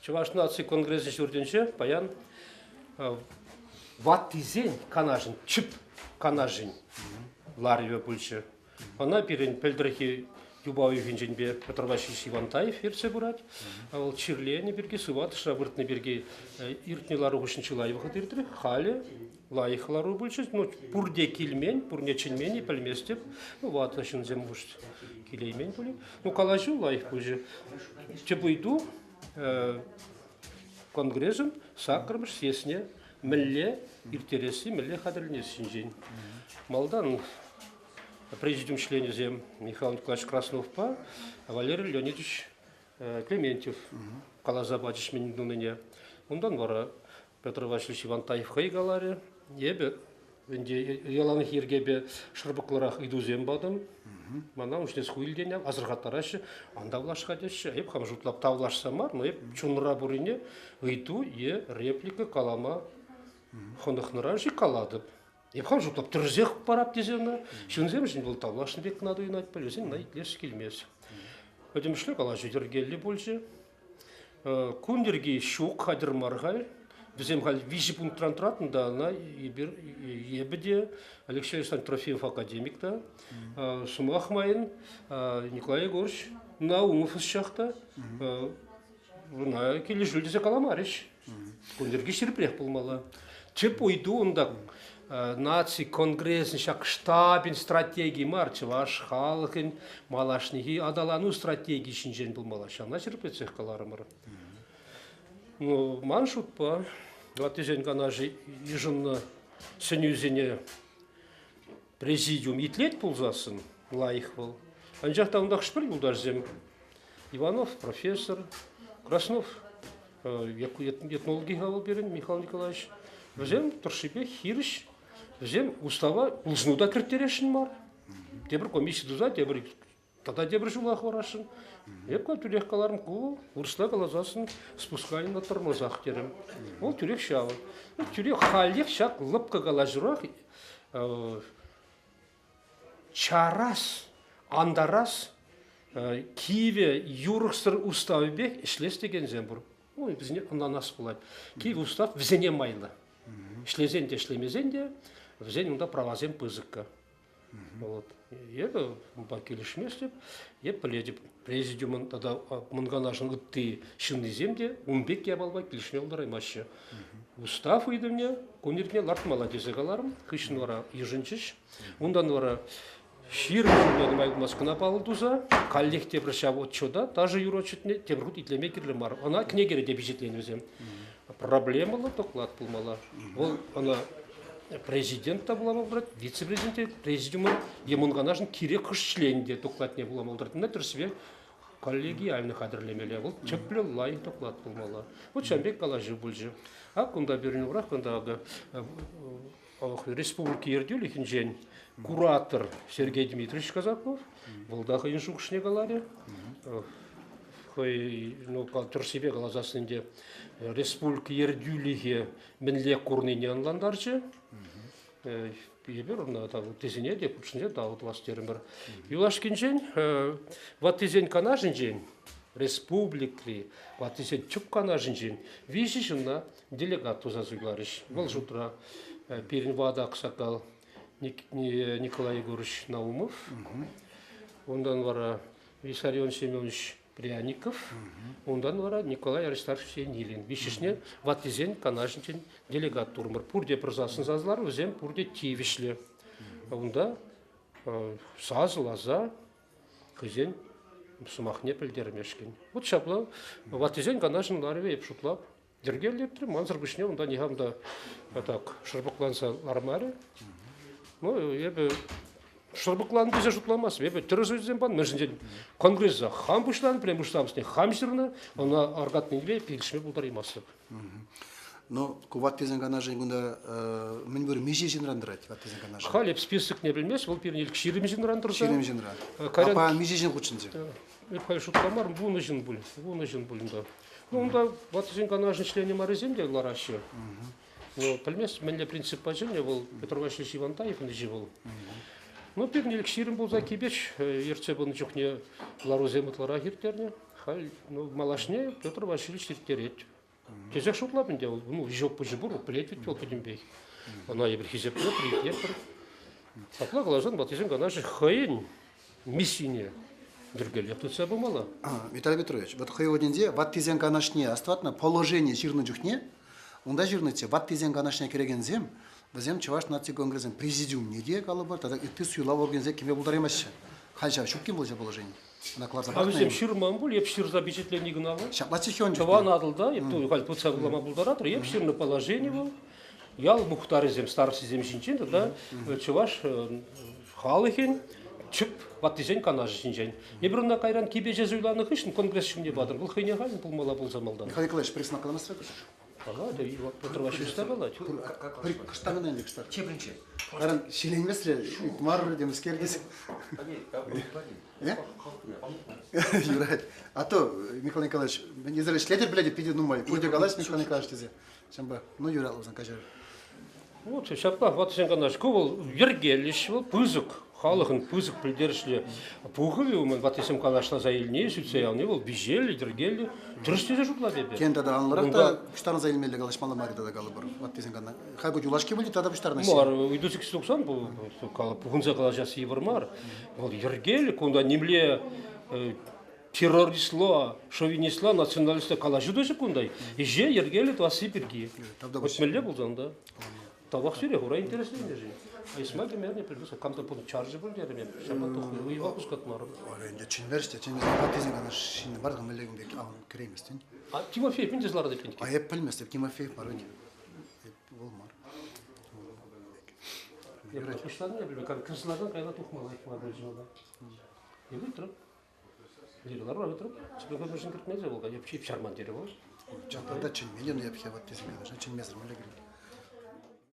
Чуваш нации конгресс жүрденше паян ваттизен канажын, чип канажын ларье больше. Она перен пельдрахи Юбаев инженбе Петр Васильевич Ивантаев версе бурать. А ол чирлени берге суват шабыртны берге иртнелары ушинчылай выходырдыр. Хали лайхлару больше. Ну пурде кильмень, пурне чинмени пельместеп. Ну вот ашин земуш килеймень були. Ну калажу лайх больше. Чебуйду конгрессом сакрымыш сесне милле иртереси милле хадрлнесин жень. Малдан президиум членезем Михаил Николаевич Красновпа, Валерий Леонидович Клементьев, Калазабадич Миндуныне. Ондан вара Петр Васильевич Ивантаев хайгаларе, ебе венде яланых ергебе шырбыкларах идузем бадым. Мана ушнес хуилдене азыргаттарашы анда влашкадешы, еп хам жутлап тавлашсамар, но еп чунра бурине ыйту е реплика калама хондахныраши каладып. Епхам жутлап түрзех парап деземна, шунзем жин был тавлашын бек надо юнать полезен, найт леш келмес. Өдем шле калажу дергелли больше. Кундерги шук хадыр маргай. Біздем хал вижи пунктран тұратын да ана ебеде Алексей Александрович Трофеев академикта, Сумахмайын Николай Егорович Наумов из шахта, на келе жүлдесе каламариш. Кундерги шерпрех болмала. Чеп ойду онда наци конгресс шак штабин стратегии марчы ваш халқын малашнығы адалану стратегии шинжен болмала. Шана шерпецех каларымыр. Ну, маншут па, вот изен канажи еженно сенюзене президиум итлет пулзасын лайх был. Анжахта ондах шпиль был дажзем. Иванов профессор, Краснов этнологи гавал берен Михаил Николаевич. Взем торшибе хирш, взем устава улзнуда киртерешин мар. Тебір комиссия дуза, тебір тата тебір жулах варашын. Епка түрек каларым ку, урста калазасын спускайын на тормозах терем. Ол түрек шавы. Түрек халек шак лыпка калажырах чарас, андарас, Киеве юрықсыр уставы бек ішлес деген зембұр. Ой, бізіне ананас болады. Киев устав візене майлы. Ішлезен де ішлемезен де, візен мұнда правазем пызыққа. Ебі бакелішмес деп, еп біледі президиумын тада мұнғанашын ұтты шынды земде, ұмбек ебалбай келішме олдар аймашы. Устав үйдімне, көміріне ларт маладезі қаларым, күшін вара ежінчіш, ондан вара ширмын майгумас кынапалы туза, коллег тебір шав отчода, тажы юрочетіне тебіргут итлеме керлі мар. Она кнегері деп жетлен өзем. Проблемалы доклад болмала. Ол она президент була брат, вице-президент президиумы емонганашын керек күш членде доклад не була молдырды. На түрсібе коллегиальный қадірлемелі. Ол чөплі лай доклад болмала. Вот шамбек калажы бұлжы. А күнда берін ұрақ, күндағы республики ердел екіншен куратор Сергей Дмитриевич Казаков, бұлдағы иншуқшыне қалары. Түрсібе қалазасында республика ердюліге мінле көрнене анландарчы. Ебір, тезіне деп ұшынде дауыт вастерім бір. Юлашкин ватызен канажын жен, республикли, ватызен чүп канажын жен, виші жынна делегат тузазуйларыш. Бұл жұтыра перін вада ақсақал Николай Егорович Наумов, ондан вара Виссарион Семенович Пряников, ондан вара Николай Аристархович Нилин. Вишішне ватызен канажын жен делегат турмыр. Пурде прызасын зазлар, өзем пурде тивишле. Онда саз, лаза, кызен сумахне пілдермешкен. Вот шапла, ватызен канажын ларве еп шутлап. Дергелептір, манзыр күшне, онда нехамда шырбықланса лармаре. Ну, ебі шырбықланы бізе жұтламас. Ебі түрі сөзден бан, мәжінден конгрессі хам бұшланы, прем бұштамысыне хам жырына, она аргатның бе пелішме бұлдар емасы. Но ваттезен канажын күнда мен бір меже жинрандырады ваттезен канажын. Халеп список не білмес, ол пернелік ширім жинрандырса. Ширім жинран. Апа меже жин құтшынды? Еп хай шутламар, бұны жин бұлында. Ну, онда ваттезен канажын члені марыземде ларашы. Но пальмес менде принцип пажыне был Петр Васильевич Ивантаев не живал. Ну пернелік ширім бұл за кебеч, ерце бұны жүхне ларузем ұтлара хиртерне. Халь, ну, малашне Петр Васильевич терет. Кезек шутлап инде, ну, жоп пожибур, плеть ведь пел подимбей. Она ебір хизеп припер. Сапла глазан батизен ганаши хайын миссине. Дергелек тут себя мало. Виталий Петрович, вот хайодинде ваттизен канашне астватна положение жирны жүхне, онда жирныте ваттизен канашне керегензем, бізем чуваш наци конгрессен президиум неде калыбыр, тада итти суйлап органзе кеме булдар эмесші. Ханша шуккин болжа положение. Она класса А өзем ширман бұл, еп шир запечатление гнала. Шаплачи хён Това надылда, еп той халь пуцаглама булдаратыр, еп ширны положение был. Ял мухтар зем старший зем шинчен, да, чуваш халыхен чүп ваттизен канажы шинчен. Ебірна кайран кебе жезуйланы хышын конгресс шумне бадыр. Бұл хыйне халын пулмала бұл замалдан. Михаил Николаевич, приснак на свет. Ага, да, Петр Васильевич табалать. При кыштаңын энди кыштар. Чебринче. Каран шиленмесре, мар демес кергес. Юрай. А то, Михаил Николаевич, не зря шледер, блядь, пиди думай. Пусть галась, Михаил Николаевич, тезе. Шамба, ну Юрай Лузан, кажа. Вот, шапла, ваттизен канаж, ковал ергелиш, пызык. Халыхын пызык білдерішлі пухыве, мен ваттисем канашла заилне, сүтсе яғне бол, бижелі, діргелі, түрістезе жұтла бебе. Кен тада анларак да пуштарын заилмелі галашмалы марида да калы бір. Ваттизен кана. Хайгу жулашки были, тада пуштарына си. Мар, үйді 90 бұл, пухынса калажасы евір мар. Ол ергелі, конда немле террористло, шовинистло, националистло калажы дөсі кондай. Иже ергелі туасы бірге. Өтмелі бұл занда. Табақ сөйле, ура интересный не же. А исмаги мерне придется, кам-то пун чаржи был дерем, шапа туху, уйва пускат мару. Оренде чинверсте, ваттизен кана шин бардық мелегінде ауын кіреместен. А Тимофей пинтезларды пинтки. А еп білместе, Тимофеев бар өне. Ол мар. Я почтаны не білмей, как кырсылардан кайла тухмалай бар өзінада. Не вытрып. Лиралар бар вытрып. Спека көршін кіртмезе болға, еп шарман дері бол. Чатанда чин миллион епхе ваттизен кана, чин мезір мелегінде.